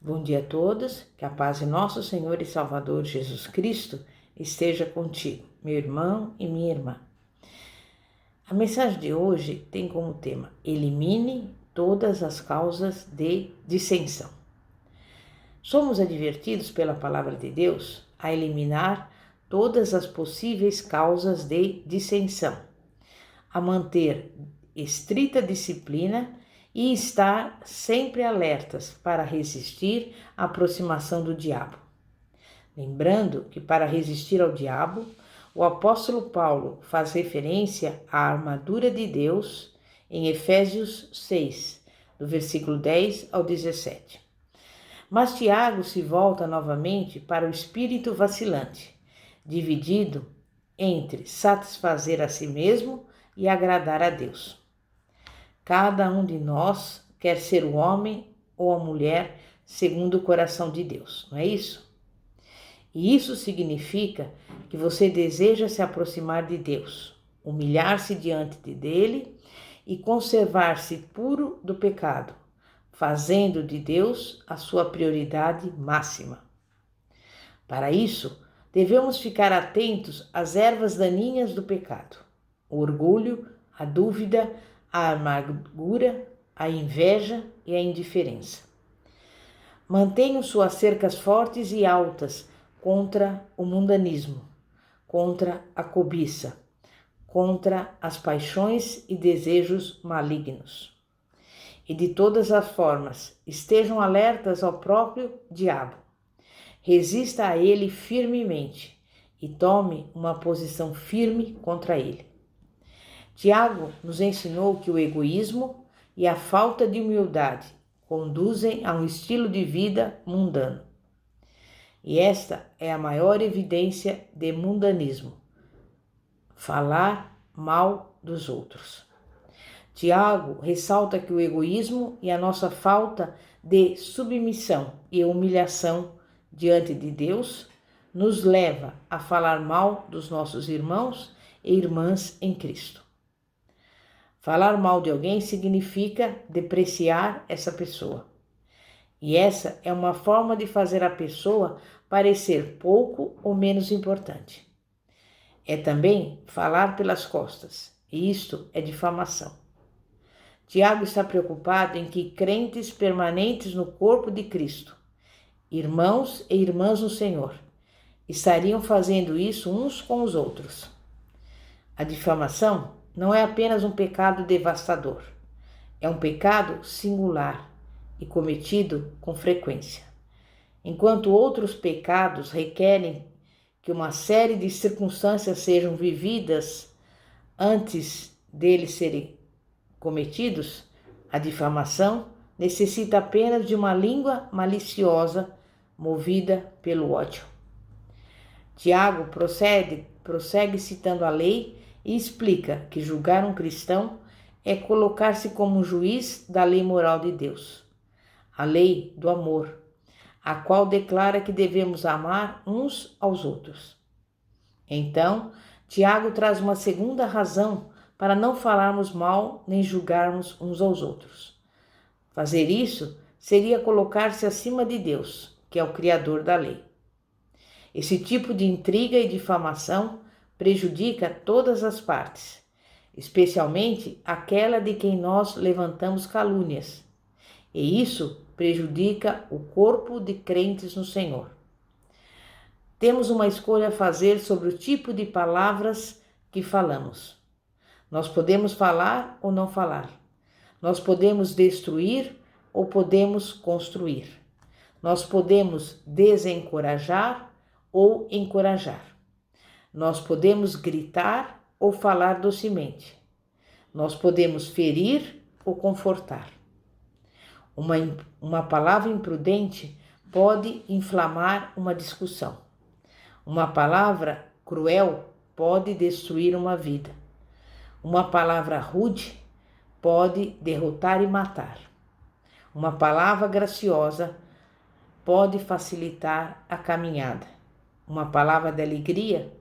Bom dia a todos, que a paz de nosso Senhor e Salvador Jesus Cristo esteja contigo, meu irmão e minha irmã. A mensagem de hoje tem como tema: elimine todas as causas de dissensão. Somos advertidos pela palavra de Deus a eliminar todas as possíveis causas de dissensão, a manter estrita disciplina e estar sempre alertas para resistir à aproximação do diabo. Lembrando que para resistir ao diabo, o apóstolo Paulo faz referência à armadura de Deus em Efésios 6, do versículo 10 ao 17. Mas Tiago se volta novamente para o espírito vacilante, dividido entre satisfazer a si mesmo e agradar a Deus. Cada um de nós quer ser o homem ou a mulher segundo o coração de Deus, não é isso? E isso significa que você deseja se aproximar de Deus, humilhar-se diante dele e conservar-se puro do pecado, fazendo de Deus a sua prioridade máxima. Para isso, devemos ficar atentos às ervas daninhas do pecado: o orgulho, a dúvida, a amargura, a inveja e a indiferença. Mantenham suas cercas fortes e altas contra o mundanismo, contra a cobiça, contra as paixões e desejos malignos. E de todas as formas, estejam alertas ao próprio diabo. Resista a ele firmemente e tome uma posição firme contra ele. Tiago nos ensinou que o egoísmo e a falta de humildade conduzem a um estilo de vida mundano. E esta é a maior evidência de mundanismo: falar mal dos outros. Tiago ressalta que o egoísmo e a nossa falta de submissão e humilhação diante de Deus nos leva a falar mal dos nossos irmãos e irmãs em Cristo. Falar mal de alguém significa depreciar essa pessoa. E essa é uma forma de fazer a pessoa parecer pouco ou menos importante. É também falar pelas costas, e isto é difamação. Tiago está preocupado em que crentes permanentes no corpo de Cristo, irmãos e irmãs no Senhor, estariam fazendo isso uns com os outros. A difamação não é apenas um pecado devastador, é um pecado singular e cometido com frequência. Enquanto outros pecados requerem que uma série de circunstâncias sejam vividas antes deles serem cometidos, a difamação necessita apenas de uma língua maliciosa movida pelo ódio. Tiago prossegue citando a lei e explica que julgar um cristão é colocar-se como juiz da lei moral de Deus, a lei do amor, a qual declara que devemos amar uns aos outros. Então, Tiago traz uma segunda razão para não falarmos mal nem julgarmos uns aos outros. Fazer isso seria colocar-se acima de Deus, que é o Criador da lei. Esse tipo de intriga e difamação prejudica todas as partes, especialmente aquela de quem nós levantamos calúnias, e isso prejudica o corpo de crentes no Senhor. Temos uma escolha a fazer sobre o tipo de palavras que falamos. Nós podemos falar ou não falar. Nós podemos destruir ou podemos construir. Nós podemos desencorajar ou encorajar. Nós podemos gritar ou falar docemente. Nós podemos ferir ou confortar. Uma palavra imprudente pode inflamar uma discussão. Uma palavra cruel pode destruir uma vida. Uma palavra rude pode derrotar e matar. Uma palavra graciosa pode facilitar a caminhada. Uma palavra de alegria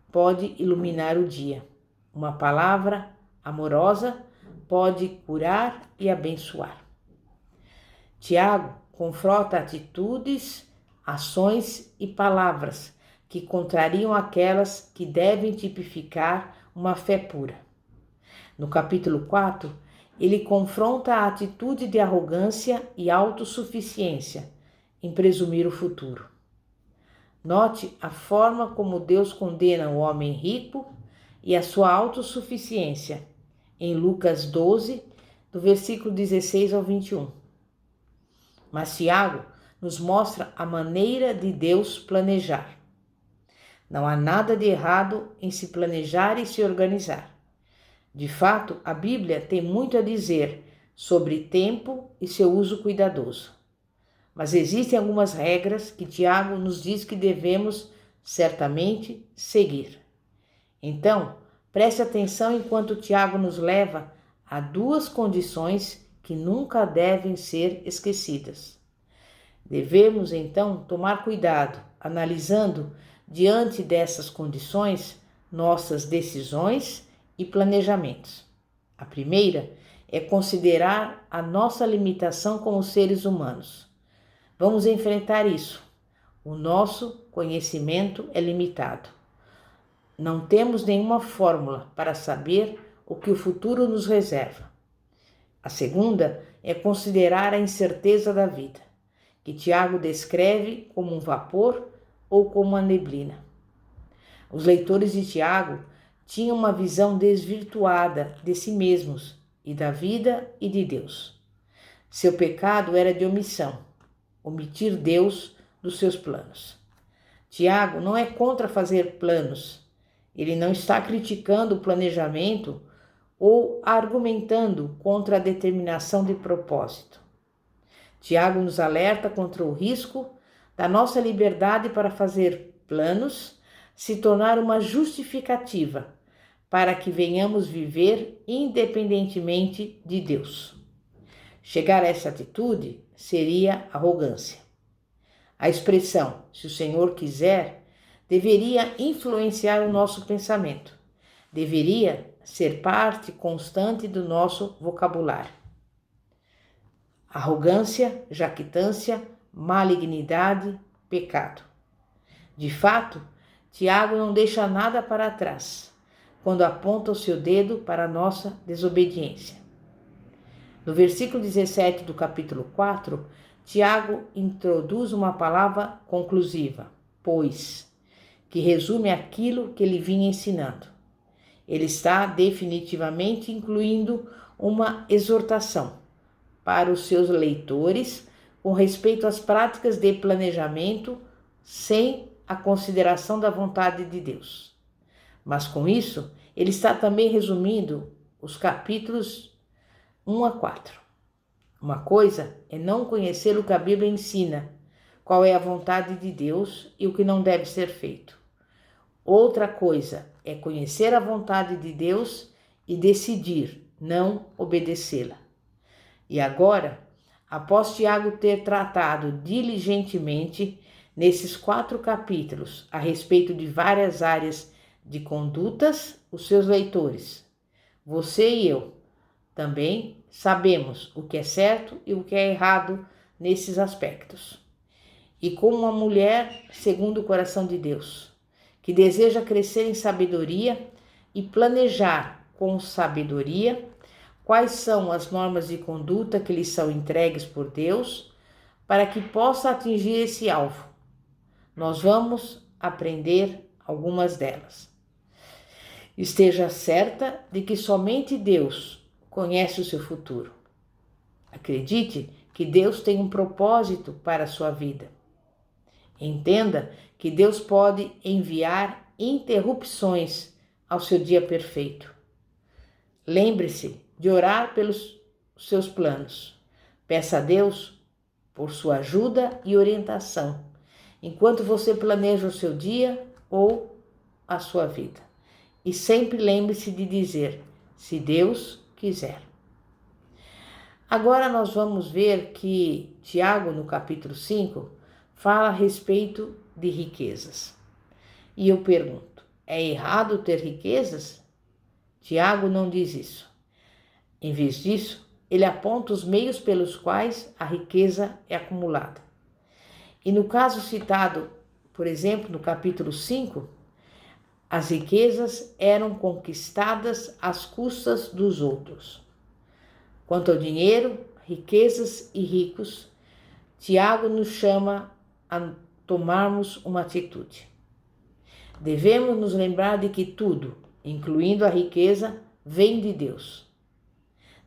pode iluminar o dia. Uma palavra amorosa pode curar e abençoar. Tiago confronta atitudes, ações e palavras que contrariam aquelas que devem tipificar uma fé pura. No capítulo 4, ele confronta a atitude de arrogância e autossuficiência em presumir o futuro. Note a forma como Deus condena o homem rico e a sua autossuficiência em Lucas 12, do versículo 16 ao 21. Mas Tiago nos mostra a maneira de Deus planejar. Não há nada de errado em se planejar e se organizar. De fato, a Bíblia tem muito a dizer sobre tempo e seu uso cuidadoso. Mas existem algumas regras que Tiago nos diz que devemos certamente seguir. Então, preste atenção enquanto Tiago nos leva a duas condições que nunca devem ser esquecidas. Devemos, então, tomar cuidado, analisando, diante dessas condições, nossas decisões e planejamentos. A primeira é considerar a nossa limitação como seres humanos. Vamos enfrentar isso. O nosso conhecimento é limitado. Não temos nenhuma fórmula para saber o que o futuro nos reserva. A segunda é considerar a incerteza da vida, que Tiago descreve como um vapor ou como uma neblina. Os leitores de Tiago tinham uma visão desvirtuada de si mesmos e da vida e de Deus. Seu pecado era de omissão, omitir Deus dos seus planos. Tiago não é contra fazer planos. Ele não está criticando o planejamento ou argumentando contra a determinação de propósito. Tiago nos alerta contra o risco da nossa liberdade para fazer planos se tornar uma justificativa para que venhamos viver independentemente de Deus. Chegar a essa atitude seria arrogância. A expressão, se o Senhor quiser, deveria influenciar o nosso pensamento. Deveria ser parte constante do nosso vocabulário. Arrogância, jactância, malignidade, pecado. De fato, Tiago não deixa nada para trás quando aponta o seu dedo para a nossa desobediência. No versículo 17 do capítulo 4, Tiago introduz uma palavra conclusiva, pois, que resume aquilo que ele vinha ensinando. Ele está definitivamente incluindo uma exortação para os seus leitores com respeito às práticas de planejamento sem a consideração da vontade de Deus. Mas com isso, ele está também resumindo os capítulos 1 a 4. Uma coisa é não conhecer o que a Bíblia ensina, qual é a vontade de Deus e o que não deve ser feito. Outra coisa é conhecer a vontade de Deus e decidir não obedecê-la. E agora, após Tiago ter tratado diligentemente nesses 4 capítulos a respeito de várias áreas de condutas, os seus leitores, você e eu, também sabemos o que é certo e o que é errado nesses aspectos. E como uma mulher segundo o coração de Deus, que deseja crescer em sabedoria e planejar com sabedoria quais são as normas de conduta que lhe são entregues por Deus para que possa atingir esse alvo. Nós vamos aprender algumas delas. Esteja certa de que somente Deus conhece o seu futuro. Acredite que Deus tem um propósito para a sua vida. Entenda que Deus pode enviar interrupções ao seu dia perfeito. Lembre-se de orar pelos seus planos. Peça a Deus por sua ajuda e orientação, enquanto você planeja o seu dia ou a sua vida. E sempre lembre-se de dizer, se Deus quiser. Agora nós vamos ver que Tiago, no capítulo 5, fala a respeito de riquezas. E eu pergunto, é errado ter riquezas? Tiago não diz isso. Em vez disso, ele aponta os meios pelos quais a riqueza é acumulada. E no caso citado, por exemplo, no capítulo 5, as riquezas eram conquistadas às custas dos outros. Quanto ao dinheiro, riquezas e ricos, Tiago nos chama a tomarmos uma atitude. Devemos nos lembrar de que tudo, incluindo a riqueza, vem de Deus.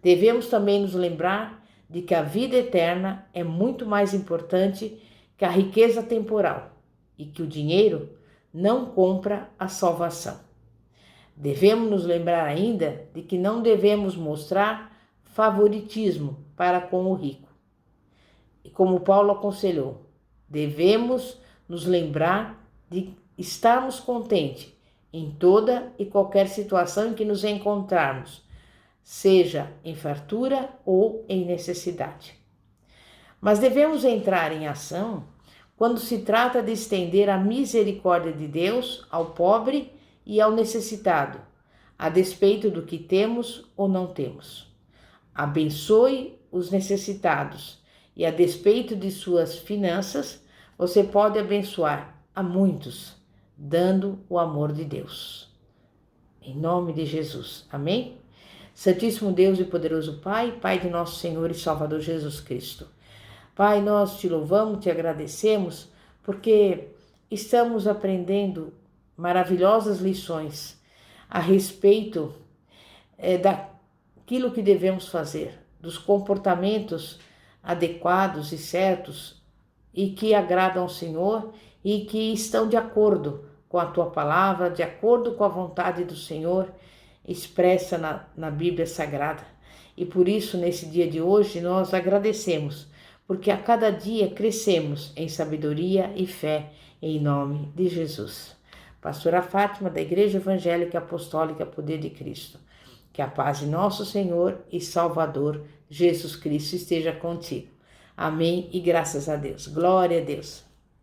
Devemos também nos lembrar de que a vida eterna é muito mais importante que a riqueza temporal e que o dinheiro não compra a salvação. Devemos nos lembrar ainda de que não devemos mostrar favoritismo para com o rico. E como Paulo aconselhou, devemos nos lembrar de estarmos contentes em toda e qualquer situação em que nos encontrarmos, seja em fartura ou em necessidade. Mas devemos entrar em ação quando se trata de estender a misericórdia de Deus ao pobre e ao necessitado, a despeito do que temos ou não temos. Abençoe os necessitados e, a despeito de suas finanças, você pode abençoar a muitos, dando o amor de Deus. Em nome de Jesus. Amém? Santíssimo Deus e poderoso Pai, Pai de nosso Senhor e Salvador Jesus Cristo. Pai, nós te louvamos, te agradecemos, porque estamos aprendendo maravilhosas lições a respeito daquilo que devemos fazer, dos comportamentos adequados e certos e que agradam ao Senhor e que estão de acordo com a tua palavra, de acordo com a vontade do Senhor expressa na Bíblia Sagrada. E por isso, nesse dia de hoje, nós agradecemos, porque a cada dia crescemos em sabedoria e fé, em nome de Jesus. Pastora Fátima, da Igreja Evangélica Apostólica Poder de Cristo. Que a paz de nosso Senhor e Salvador Jesus Cristo esteja contigo. Amém e graças a Deus. Glória a Deus.